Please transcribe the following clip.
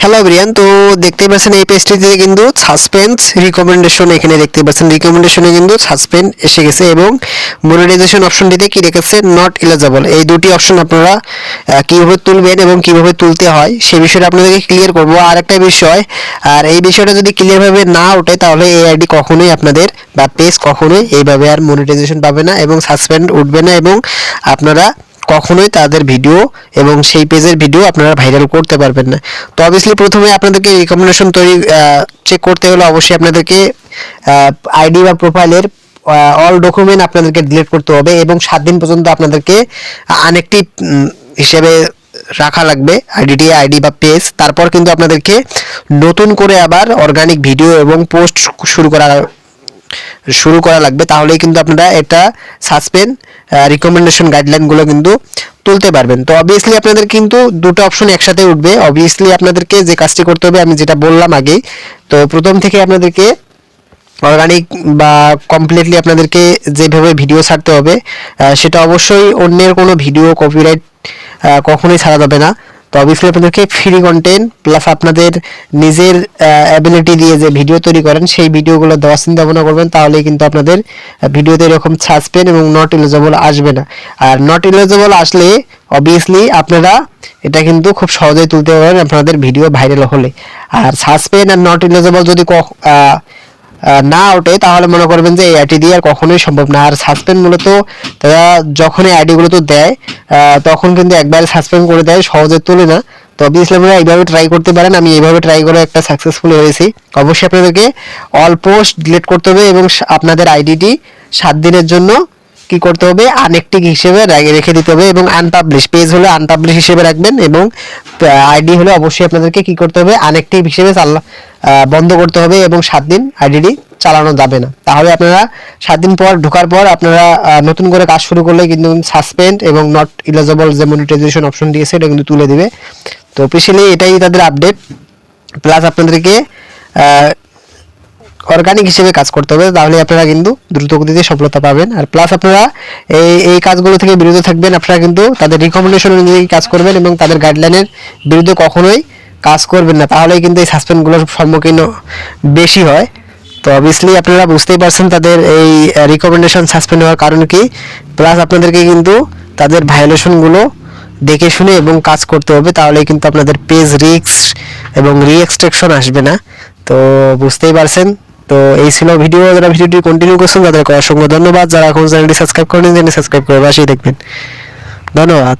Hello everyone, তো দেখতেই পাচ্ছেন এই পেজটিতে কিন্তু সাসপেন্স রিকমেন্ডেশন, এখানে দেখতে পাচ্ছেন রিকমেন্ডেশনে কিন্তু সাসপেন্ড এসে গেছে এবং মনিটাইজেশন অপশনটিতে কি রেখেছে নট এলিজিবল। এই দুটি অপশন আপনারা কিভাবে তুলবেন এবং কিভাবে তুলতে হয় সেই বিষয়টা আপনাদেরকে ক্লিয়ার করব। আর একটা বিষয়, আর এই বিষয়টা যদি ক্লিয়ারভাবে না ওঠে তাহলে এই আইডি কখনোই আপনাদের বা পেজ কখনোই এইভাবে আর মনিটাইজেশন পাবে না এবং সাসপেন্ড উঠবে না এবং আপনারা কখনোই তাদের ভিডিও এবং সেই পেজের ভিডিও আপনারা ভাইরাল করতে পারবেন না। তো অবভিয়াসলি প্রথমে আপনাদেরকে রিকমেন্ডেশন তৈরি চেক করতে হলে অবশ্যই আপনাদেরকে আইডি বা প্রোফাইলের অল ডকুমেন্ট আপনাদেরকে ডিলিট করতে হবে এবং 7 দিন পর্যন্ত আপনাদেরকে আনঅ্যাক্টিভ হিসেবে রাখা লাগবে আইডি বা পেজ। তারপর কিন্তু আপনাদেরকে নতুন করে আবার অর্গানিক ভিডিও এবং পোস্ট শুরু করা লাগবে, তাহলেই কিন্তু আপনারা এটা সাসপেন্ড রিকমেন্ডেশন গাইডলাইনগুলো কিন্তু তুলতে পারবেন। তো অবভিয়াসলি আপনাদের কিন্তু দুটো অপশন একসাথে উঠবে। অবভিয়াসলি আপনাদেরকে যে কাজটি করতে হবে আমি যেটা বললাম আগেই, তো প্রথম থেকে আপনাদেরকে অর্গানিক বা কমপ্লিটলি আপনাদেরকে যেভাবে ভিডিও ছাড়তে হবে সেটা অবশ্যই অন্যের কোনো ভিডিও কপিরাইট কখনোই ছাড়া যাবে না। তো অবভিয়াসলি আপনাদেরকে ফ্রি কন্টেন্ট প্লাস আপনাদের নিজের অ্যাবিলিটি দিয়ে যে ভিডিও তৈরি করেন সেই ভিডিওগুলো দেওয়ার চিন্তা ভাবনা করবেন, তাহলেই কিন্তু আপনাদের ভিডিওতে এরকম সাসপেন্ড এবং নট এলিজিবল আসবে না। আর নট এলিজিবল আসলে অবভিয়াসলি আপনারা এটা কিন্তু খুব সহজেই তুলতে পারবেন আপনাদের ভিডিও ভাইরাল হলে। আর সাসপেন্ড আর নট এলিজিবল যদি না ওঠে তাহলে মনে করবেন যে এই আইডি দিয়ে আর কখনোই সম্ভব না। আর সাসপেন্ড মূলত তারা যখন এই আইডিগুলো তো দেয় তখন কিন্তু একবারে সাসপেন্ড করে দেয়, সহজে তোলে না। তো অবভিয়াসলি আপনারা এইভাবে ট্রাই করতে পারেন। আমি এইভাবে ট্রাই করে একটা সাকসেসফুল হয়েছি। অবশ্যই আপনাদেরকে অল পোস্ট ডিলিট করতে হবে এবং আপনাদের আইডিটি 7 দিনের জন্য কি করতে হবে আনঅ্যাক্টিভ হিসেবে রেখে দিতে হবে এবং আনপাবলিশ পেজ হলে আনপাবলিশ হিসেবে রাখবেন এবং আইডি হলে অবশ্যই আপনাদেরকে কি করতে হবে আনঅ্যাক্টিভ হিসেবে বন্ধ করতে হবে এবং 7 দিন আইডিটি চালানো যাবে না। তাহলে আপনারা 7 দিন পর ঢোকার পর আপনারা নতুন করে কাজ শুরু করলে কিন্তু সাসপেন্ড এবং নট এলিজিবল যে মনিটাইজেশন অপশন দিয়েছে এটা কিন্তু তুলে দিবে। তো অফিশিয়ালি এটাই তাদের আপডেট। প্লাস আপনাদেরকে অর্গানিক হিসেবে কাজ করতে হবে, তাহলে আপনারা কিন্তু দ্রুত গতিতে সফলতা পাবেন। আর প্লাস আপনারা এই কাজগুলো থেকে বিরত থাকবেন। আপনারা কিন্তু তাদের রিকমেন্ডেশন অনুযায়ী কাজ করবেন এবং তাদের গাইডলাইনের বিরুদ্ধে কখনোই কাজ করবেন না, তাহলেই কিন্তু এই সাসপেন্ডগুলোর সম্মুখীন বেশি হয়। তো অবভিয়াসলি আপনারা বুঝতেই পারছেন তাদের এই রিকমেন্ডেশন সাসপেন্ড হওয়ার কারণ কি। প্লাস আপনাদেরকে কিন্তু তাদের ভায়োলেশনগুলো দেখে শুনে এবং কাজ করতে হবে, তাহলেই কিন্তু আপনাদের পেজ রিস্ক এবং রিএক্সট্রাকশন আসবে না। তো বুঝতেই পারছেন। তো এই ছিল ভিডিও। যারা ভিডিওটি কন্টিনিউ করছেন তাদেরকে অসংখ্য ধন্যবাদ। যারা এখন চ্যানেলটি সাবস্ক্রাইব করেনি চ্যানেলটি সাবস্ক্রাইব করে পাশেই দেখবেন। ধন্যবাদ।